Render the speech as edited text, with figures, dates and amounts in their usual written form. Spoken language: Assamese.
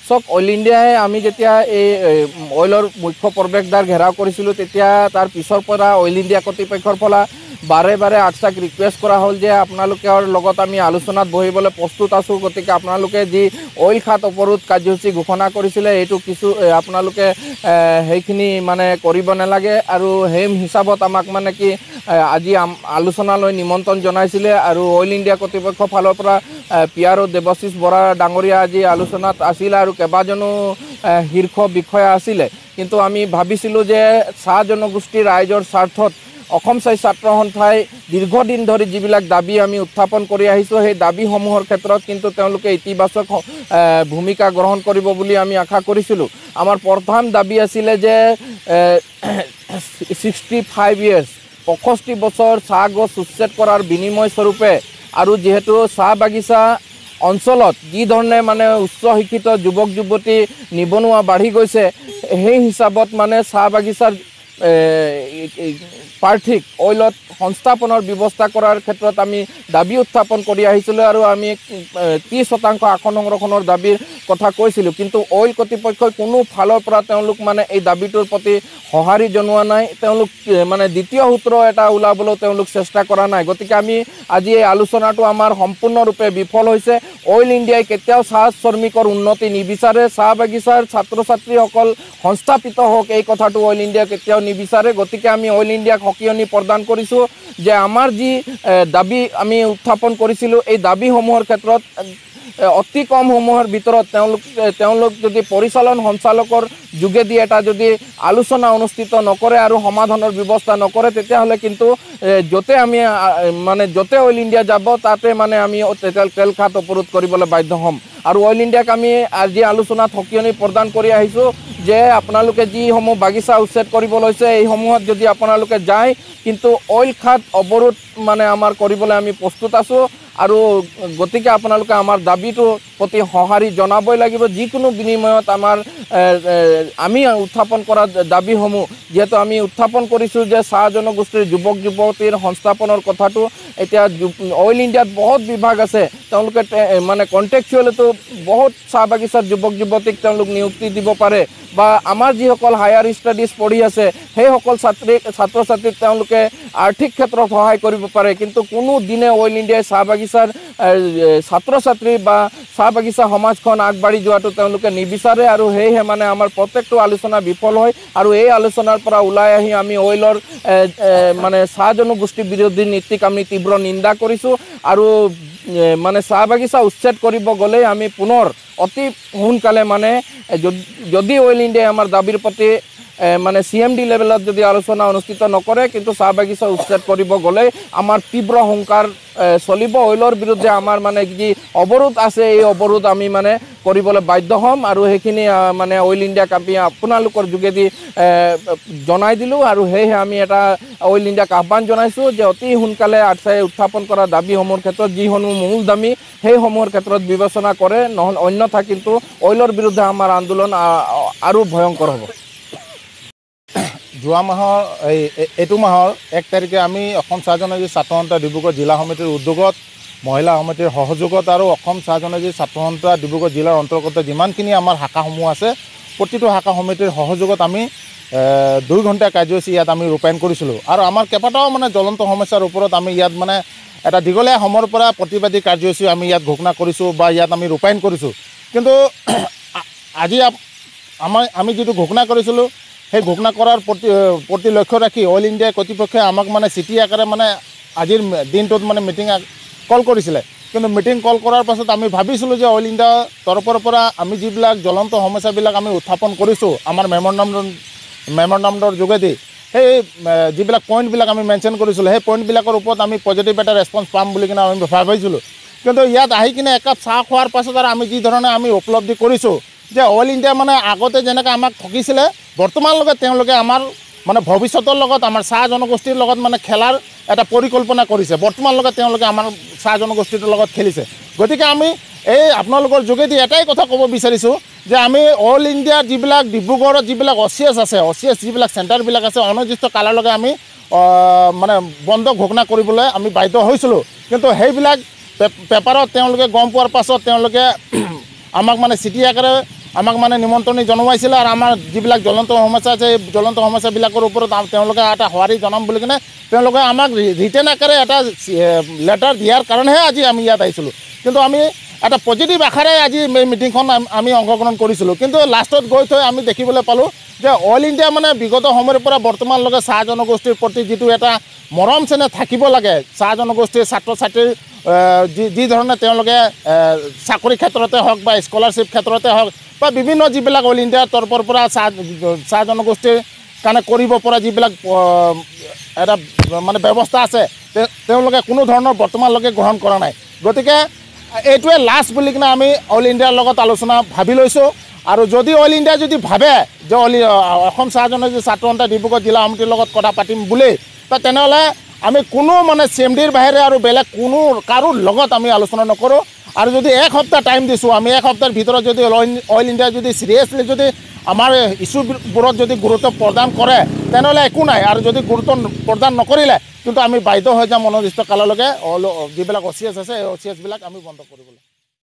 চক অইল ইণ্ডিয়াই আমি যেতিয়া এই অইলৰ মুখ্য প্ৰৱেশদ্বাৰ ঘেৰাও কৰিছিলোঁ তেতিয়া তাৰ পিছৰ পৰা অইল ইণ্ডিয়া কৰ্তৃপক্ষৰ পৰা বাৰে বাৰে আটচাক ৰিকুৱেষ্ট কৰা হ'ল যে আপোনালোকৰ লগত আমি আলোচনাত বহিবলৈ প্ৰস্তুত আছোঁ, গতিকে আপোনালোকে যি অইল খাত অৱৰোধ কাৰ্যসূচী ঘোষণা কৰিছিলে এইটো কিছু আপোনালোকে সেইখিনি মানে কৰিব নালাগে আৰু সেই হিচাপত আমাক মানে কি আজি আলোচনালৈ নিমন্ত্ৰণ জনাইছিলে আৰু অইল ইণ্ডিয়া কৰ্তৃপক্ষৰ ফালৰ পৰা PRO দেৱশীষ বৰা ডাঙৰীয়া আজি আলোচনাত আছিলে আৰু কেইবাজনো শীৰ্ষ বিষয়া আছিলে। কিন্তু আমি ভাবিছিলোঁ যে চাহ জনগোষ্ঠীৰ ৰাইজৰ স্বাৰ্থত অসম স্থায়ী ছাত্ৰ সন্থাই দীৰ্ঘদিন ধৰি যিবিলাক দাবী আমি উত্থাপন কৰি আহিছোঁ সেই দাবীসমূহৰ ক্ষেত্ৰত কিন্তু তেওঁলোকে ইতিবাচক ভূমিকা গ্ৰহণ কৰিব বুলি আমি আশা কৰিছিলোঁ। আমাৰ প্ৰধান দাবী আছিলে যে 65 years 65 বছৰ চাহ গছ উচ্ছেদ কৰাৰ বিনিময় স্বৰূপে আৰু যিহেতু চাহ বাগিচা অঞ্চলত যি ধৰণে মানে উচ্চ শিক্ষিত যুৱক যুৱতী নিবনুৱা বাঢ়ি গৈছে সেই হিচাপত মানে চাহ বাগিচাৰ প্ৰাৰ্থীক অইলত সংস্থাপনৰ ব্যৱস্থা কৰাৰ ক্ষেত্ৰত আমি দাবী উত্থাপন কৰি আহিছিলোঁ আৰু আমি 30% আসন সংৰক্ষণৰ দাবীৰ কথা কৈছিলোঁ। কিন্তু অইল কৰ্তৃপক্ষই কোনো ফালৰ পৰা তেওঁলোক মানে এই দাবীটোৰ প্ৰতি সঁহাৰি জনোৱা নাই, তেওঁলোক মানে দ্বিতীয় সূত্ৰ এটা ওলাবলৈ তেওঁলোক চেষ্টা কৰা নাই। গতিকে আমি আজি এই আলোচনাটো আমাৰ সম্পূৰ্ণৰূপে বিফল হৈছে। অইল ইণ্ডিয়াই কেতিয়াও চাহ শ্ৰমিকৰ উন্নতি নিবিচাৰে, চাহ বাগিচাৰ ছাত্ৰ ছাত্ৰীসকল সংস্থাপিত হওক এই কথাটো অইল ইণ্ডিয়া কেতিয়াও নিবিচাৰে। গতিকে আমি অইল ইণ্ডিয়াক সকিয়নি প্ৰদান কৰিছোঁ যে আমাৰ যি দাবী আমি উত্থাপন কৰিছিলোঁ এই দাবীসমূহৰ ক্ষেত্ৰত অতি কম সময়ৰ ভিতৰত তেওঁলোক যদি পৰিচালন সঞ্চালকৰ যোগেদি এটা যদি আলোচনা অনুষ্ঠিত নকৰে আৰু সমাধানৰ ব্যৱস্থা নকৰে তেতিয়াহ'লে কিন্তু য'তে আমি মানে য'তে অইল ইণ্ডিয়া যাব তাতে মানে আমি তেল খাত অৱৰোধ কৰিবলৈ বাধ্য হ'ম। আৰু অইল ইণ্ডিয়াক আমি আজি আলোচনাত সকিয়নি প্ৰদান কৰি আহিছোঁ যে আপোনালোকে যিসমূহ বাগিচা উচ্ছেদ কৰিব লৈছে এইসমূহত যদি আপোনালোকে যায় কিন্তু অইল খাত অৱৰোধ মানে আমাৰ কৰিবলৈ আমি প্ৰস্তুত আছোঁ আৰু গতিকে আপোনালোকে আমাৰ দাবীটোৰ প্ৰতি সঁহাৰি জনাবই লাগিব। যিকোনো বিনিময়ত আমাৰ আমি উত্থাপন কৰা দাবীসমূহ যিহেতু আমি উত্থাপন কৰিছোঁ যে চাহ জনগোষ্ঠীৰ যুৱক যুৱতীৰ সংস্থাপনৰ কথাটো এতিয়া অইল ইণ্ডিয়াত বহুত বিভাগ আছে, তেওঁলোকে মানে কণ্টেক্সুৱেলতো বহুত চাহ বাগিচাৰ যুৱক যুৱতীক তেওঁলোক নিযুক্তি দিব পাৰে বা আমাৰ যিসকল হায়াৰ ষ্টাডিজ পঢ়ি আছে সেইসকল ছাত্ৰ ছাত্ৰীক তেওঁলোকে আৰ্থিক ক্ষেত্ৰত সহায় কৰিব পাৰে। কিন্তু কোনো দিনে অইল ইণ্ডিয়াই চাহ বাগিচাৰ ছাত্ৰ ছাত্ৰী বা চাহ বাগিচা সমাজখন আগবাঢ়ি যোৱাটো তেওঁলোকে নিবিচাৰে আৰু সেয়েহে মানে আমাৰ প্ৰত্যেকটো আলোচনা বিফল হয় আৰু এই আলোচনাৰ পৰা ওলাই আহি আমি অইলৰ মানে চাহ জনগোষ্ঠী বিৰোধী নীতিক আমি তীব্ৰ নিন্দা কৰিছোঁ আৰু মানে চাহ বাগিচা উচ্ছেদ কৰিব গ'লেই আমি পুনৰ অতি সোনকালে মানে যদি অইল ইণ্ডিয়াই আমাৰ দাবীৰ প্ৰতি মানে CMD লেভেলত যদি আলোচনা অনুষ্ঠিত নকৰে কিন্তু চাহ বাগিচা উচ্ছেদ কৰিব গ'লে আমাৰ তীব্ৰ হুংকাৰ চলিব। অইলৰ বিৰুদ্ধে আমাৰ মানে যি অৱৰোধ আছে এই অৱৰোধ আমি মানে কৰিবলৈ বাধ্য হ'ম আৰু সেইখিনি মানে অইল ইণ্ডিয়াক আমি আপোনালোকৰ যোগেদি জনাই দিলোঁ আৰু সেয়েহে আমি এটা অইল ইণ্ডিয়াক আহ্বান জনাইছোঁ যে অতি সোনকালে আটচাই উত্থাপন কৰা দাবীসমূহৰ ক্ষেত্ৰত যিসমূহ মূল দাবী সেইসমূহৰ ক্ষেত্ৰত বিবেচনা কৰে, নহ'লে অন্যথা কিন্তু অইলৰ বিৰুদ্ধে আমাৰ আন্দোলন আৰু ভয়ংকৰ হ'ব। যোৱা মাহৰ এইটো মাহৰ 1 তাৰিখে আমি অসম চাহ জনজাতি ছাত্ৰ সন্থা ডিব্ৰুগড় জিলা সমিতিৰ উদ্যোগত মহিলা সমিতিৰ সহযোগত আৰু অসম চাহ জনজাতি ছাত্ৰ সন্থা ডিব্ৰুগড় জিলাৰ অন্তৰ্গত যিমানখিনি আমাৰ শাখাসমূহ আছে প্ৰতিটো শাখা সমিতিৰ সহযোগত আমি 2 ঘণ্টা কাৰ্যসূচী ইয়াত আমি ৰূপায়ণ কৰিছিলোঁ আৰু আমাৰ কেইবাটাও মানে জ্বলন্ত সমস্যাৰ ওপৰত আমি ইয়াত মানে এটা দীঘলীয়া সময়ৰ পৰা প্ৰতিবাদী কাৰ্যসূচী আমি ইয়াত ঘোষণা কৰিছোঁ বা ইয়াত আমি ৰূপায়ণ কৰিছোঁ। কিন্তু আজি আমি যিটো ঘোষণা কৰিছিলোঁ সেই ঘোষণা কৰাৰ প্ৰতি লক্ষ্য ৰাখি অইল ইণ্ডিয়া কৰ্তৃপক্ষই আমাক মানে চিঠি আকাৰে মানে আজিৰ দিনটোত মানে মিটিং কল কৰিছিলে। কিন্তু মিটিং কল কৰাৰ পাছত আমি ভাবিছিলোঁ যে অইল ইণ্ডিয়াৰ তৰফৰ পৰা আমি যিবিলাক জ্বলন্ত সমস্যাবিলাক আমি উত্থাপন কৰিছোঁ আমাৰ মেমৰেণ্ডামৰ যোগেদি সেই যিবিলাক পইণ্টবিলাক আমি মেনশ্যন কৰিছিলোঁ সেই পইণ্টবিলাকৰ ওপৰত আমি পজিটিভ এটা ৰেছপন্স পাম বুলি কিনে আমি ভাবিছিলোঁ। কিন্তু ইয়াত আহি কিনে একাপ চাহ খোৱাৰ পাছত আৰু আমি যি ধৰণে আমি উপলব্ধি কৰিছোঁ যে অইল ইণ্ডিয়া মানে আগতে যেনেকৈ আমাক ঠগিছিলে বৰ্তমানলৈকে তেওঁলোকে আমাৰ মানে ভৱিষ্যতৰ লগত আমাৰ চাহ জনগোষ্ঠীৰ লগত মানে খেলাৰ এটা পৰিকল্পনা কৰিছে। বৰ্তমানলৈকে তেওঁলোকে আমাৰ চাহ জনগোষ্ঠীটোৰ লগত খেলিছে। গতিকে আমি এই আপোনালোকৰ যোগেদি এটাই কথা ক'ব বিচাৰিছোঁ যে আমি অল ইণ্ডিয়াৰ যিবিলাক ডিব্ৰুগড়ত যিবিলাক OCS আছে, OCS যিবিলাক চেণ্টাৰবিলাক আছে অনিৰ্দিষ্ট কাললৈকে আমি মানে বন্ধ ঘোষণা কৰিবলৈ আমি বাধ্য হৈছিলোঁ। কিন্তু সেইবিলাক পেপাৰত তেওঁলোকে গম পোৱাৰ পাছত তেওঁলোকে আমাক মানে চিঠি আকাৰে আমাক মানে নিমন্ত্ৰণী জনাইছিলে আৰু আমাৰ যিবিলাক জ্বলন্ত সমস্যা আছে এই জ্বলন্ত সমস্যাবিলাকৰ ওপৰত তেওঁলোকে এটা সঁহাৰি জনাম বুলি কিনে তেওঁলোকে আমাক ৰিটেন আকাৰে এটা লেটাৰ দিয়াৰ কাৰণেহে আজি আমি ইয়াত আহিছিলোঁ। কিন্তু আমি এটা পজিটিভ আশাৰে আজি এই মিটিংখন আমি অংশগ্ৰহণ কৰিছিলোঁ। কিন্তু লাষ্টত গৈ থৈ আমি দেখিবলৈ পালোঁ যে অল ইণ্ডিয়া মানে বিগত সময়ৰ পৰা বৰ্তমানলৈকে চাহ জনগোষ্ঠীৰ প্ৰতি যিটো এটা মৰম চেনেহ থাকিব লাগে, চাহ জনগোষ্ঠীৰ ছাত্ৰ ছাত্ৰীৰ যি ধৰণে তেওঁলোকে চাকৰি ক্ষেত্ৰতে হওক বা স্কলাৰশ্বিপ ক্ষেত্ৰতে হওক বা বিভিন্ন যিবিলাক অল ইণ্ডিয়াৰ তৰফৰ পৰা চাহ জনগোষ্ঠীৰ কাৰণে কৰিব পৰা যিবিলাক এটা মানে ব্যৱস্থা আছে তেওঁলোকে কোনো ধৰণৰ বৰ্তমানলৈকে গ্ৰহণ কৰা নাই। গতিকে এইটোৱে লাষ্ট বুলি কিনে আমি অল ইণ্ডিয়াৰ লগত আলোচনা ভাবি লৈছোঁ। আৰু যদি অল ইণ্ডিয়া যদি ভাবে যে অসম চাহ জনজাতি ছাত্ৰ সন্থা ডিব্ৰুগড় জিলা সমিতিৰ লগত কথা পাতিম বুলি, তেনেহ'লে আমি কোনো মানে CMDৰ বাহিৰে আৰু বেলেগ কোনো কাৰো লগত আমি আলোচনা নকৰোঁ। আৰু যদি এক সপ্তাহ টাইম দিছোঁ, আমি এক সপ্তাহৰ ভিতৰত যদি অইল ইণ্ডিয়া যদি চিৰিয়াছলি যদি আমাৰ ইছ্যুবোৰত যদি গুৰুত্ব প্ৰদান কৰে তেনেহ'লে একো নাই, আৰু যদি গুৰুত্ব প্ৰদান নকৰিলে কিন্তু আমি বাধ্য হৈ যাম অনিৰ্দিষ্ট কাললৈকে যিবিলাক OCS আছে এই OCSবিলাক আমি বন্ধ কৰিবলৈ।